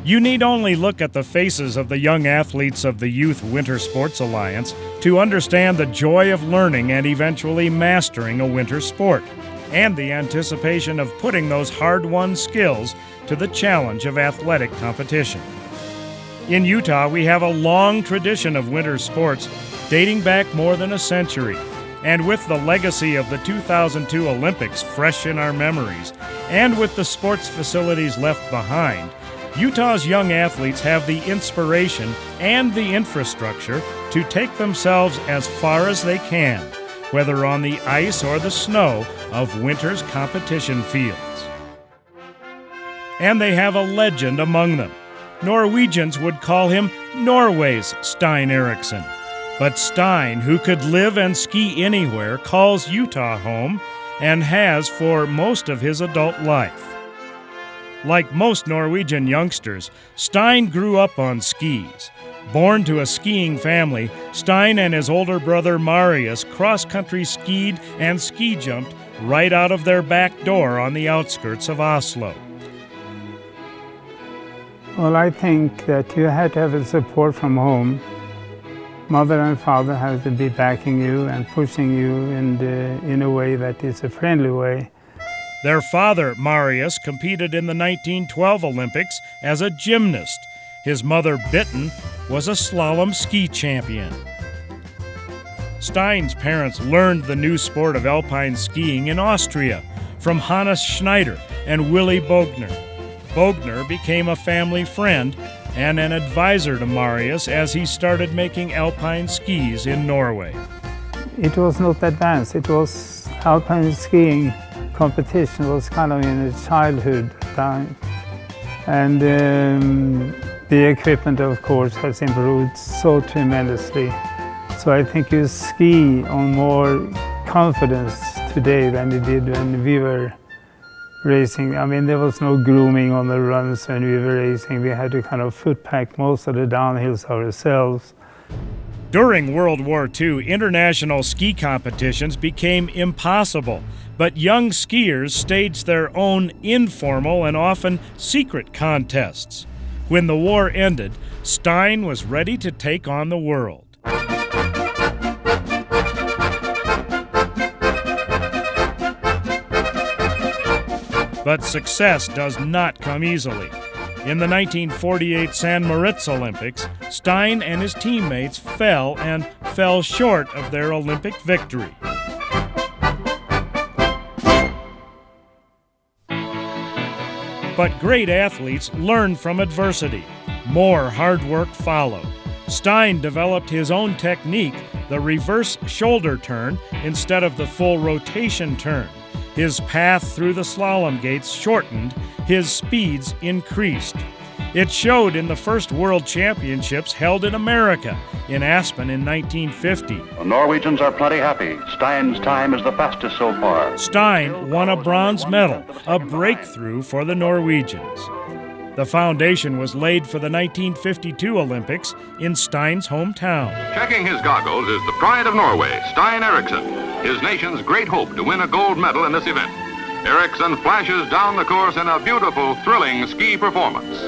You need only look at the faces of the young athletes of the Youth Winter Sports Alliance to understand the joy of learning and eventually mastering a winter sport, and the anticipation of putting those hard-won skills to the challenge of athletic competition. In Utah, we have a long tradition of winter sports dating back more than a century, and with the legacy of the 2002 Olympics fresh in our memories, and with the sports facilities left behind, Utah's young athletes have the inspiration and the infrastructure to take themselves as far as they can, whether on the ice or the snow of winter's competition fields. And they have a legend among them. Norwegians would call him Norway's Stein Eriksen. But Stein, who could live and ski anywhere, calls Utah home and has for most of his adult life. Like most Norwegian youngsters, Stein grew up on skis. Born to a skiing family, Stein and his older brother Marius cross-country skied and ski jumped right out of their back door on the outskirts of Oslo. Well, I think that you had to have a support from home. Mother and father have to be backing you and pushing you in a way that is a friendly way. Their father, Marius, competed in the 1912 Olympics as a gymnast. His mother, Bitten, was a slalom ski champion. Stein's parents learned the new sport of alpine skiing in Austria from Hannes Schneider and Willy Bogner. Bogner became a family friend and an advisor to Marius as he started making alpine skis in Norway. It was not advanced. It was alpine skiing competition was kind of in its childhood time. And the equipment, of course, has improved so tremendously. So I think you ski on more confidence today than you did when we were racing. I mean, there was no grooming on the runs when we were racing. We had to kind of foot pack most of the downhills ourselves. During World War II, international ski competitions became impossible, but young skiers staged their own informal and often secret contests. When the war ended, Stein was ready to take on the world. But success does not come easily. In the 1948 San Moritz Olympics, Stein and his teammates fell short of their Olympic victory. But great athletes learn from adversity. More hard work followed. Stein developed his own technique, the reverse shoulder turn instead of the full rotation turn. His path through the slalom gates shortened, his speeds increased. It showed in the first World Championships held in America, in Aspen in 1950. The Norwegians are plenty happy. Stein's time is the fastest so far. Stein won a bronze medal, a breakthrough for the Norwegians. The foundation was laid for the 1952 Olympics in Stein's hometown. Checking his goggles is the pride of Norway, Stein Eriksen, his nation's great hope to win a gold medal in this event. Eriksen flashes down the course in a beautiful, thrilling ski performance.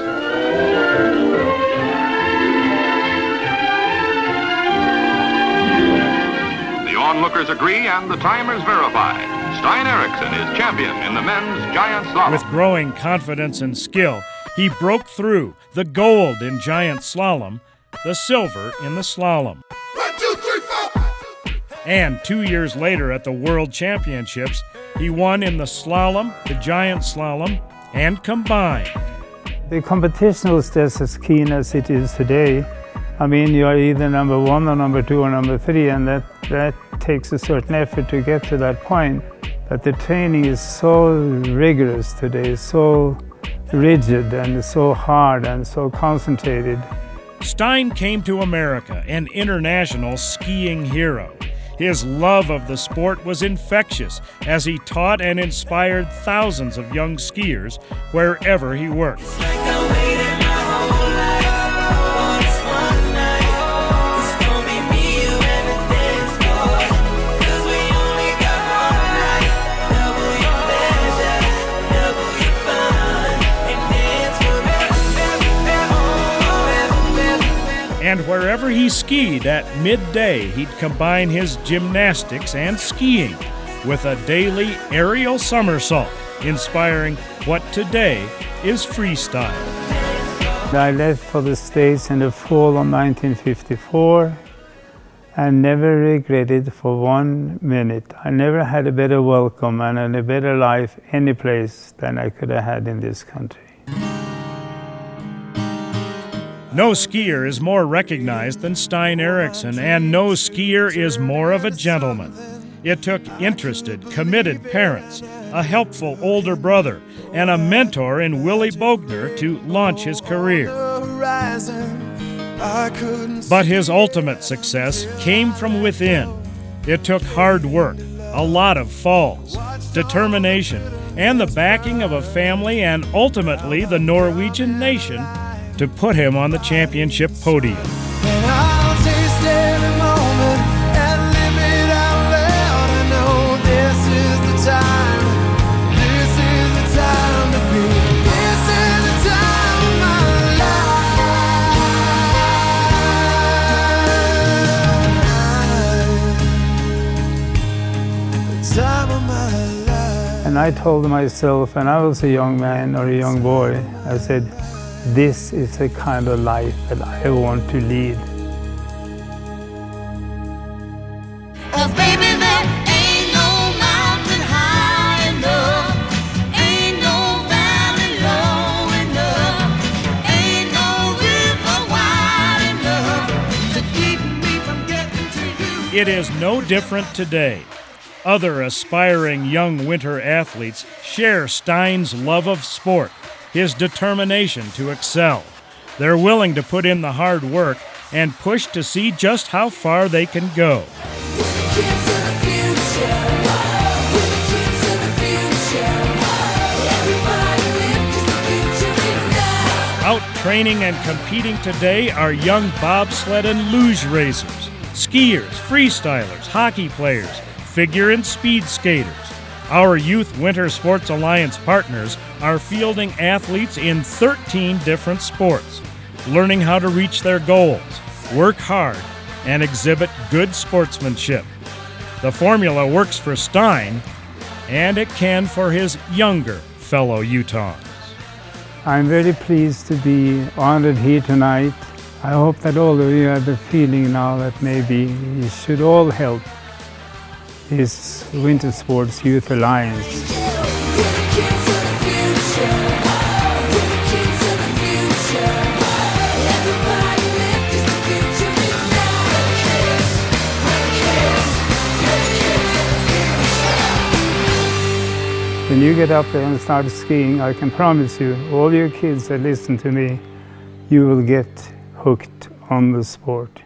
The onlookers agree and the timers verify. Stein Eriksen is champion in the men's giant slalom. With growing confidence and skill, he broke through the gold in giant slalom, the silver in the slalom. 1, 2, 3, 4. And 2 years later at the World Championships, he won in the slalom, the giant slalom, and combined. The competition was just as keen as it is today. I mean, you are either number 1 or number 2 or number 3, and that takes a certain effort to get to that point. But the training is so rigorous today, so rigid and so hard and so concentrated. Stein came to America, an international skiing hero. His love of the sport was infectious as he taught and inspired thousands of young skiers wherever he worked. And wherever he skied at midday, he'd combine his gymnastics and skiing with a daily aerial somersault, inspiring what today is freestyle. I left for the States in the fall of 1954 and never regretted for 1 minute. I never had a better welcome and a better life any place than I could have had in this country. No skier is more recognized than Stein Eriksen, and no skier is more of a gentleman. It took interested, committed parents, a helpful older brother, and a mentor in Willie Bogner to launch his career. But his ultimate success came from within. It took hard work, a lot of falls, determination, and the backing of a family and ultimately the Norwegian nation to put him on the championship podium. And I'll taste every moment and live it out loud. I know this is the time. This is the time to be. This is the time of my life. The time of my life. And I told myself when I was a young man or a young boy, I said, this is the kind of life that I want to lead. 'Cause baby, there ain't no mountain high enough, ain't no valley low enough, ain't no river wide enough to keep me from getting to you. It is no different today. Other aspiring young winter athletes share Stein's love of sport, his determination to excel. They're willing to put in the hard work and push to see just how far they can go. Out training and competing today are young bobsled and luge racers, skiers, freestylers, hockey players, figure and speed skaters. Our Youth Winter Sports Alliance partners are fielding athletes in 13 different sports, learning how to reach their goals, work hard, and exhibit good sportsmanship. The formula works for Stein, and it can for his younger fellow Utahns. I'm very pleased to be honored here tonight. I hope that all of you have the feeling now that maybe you should all help this Winter Sports Youth Alliance. When you get up there and start skiing, I can promise you, all your kids that listen to me, you will get hooked on the sport.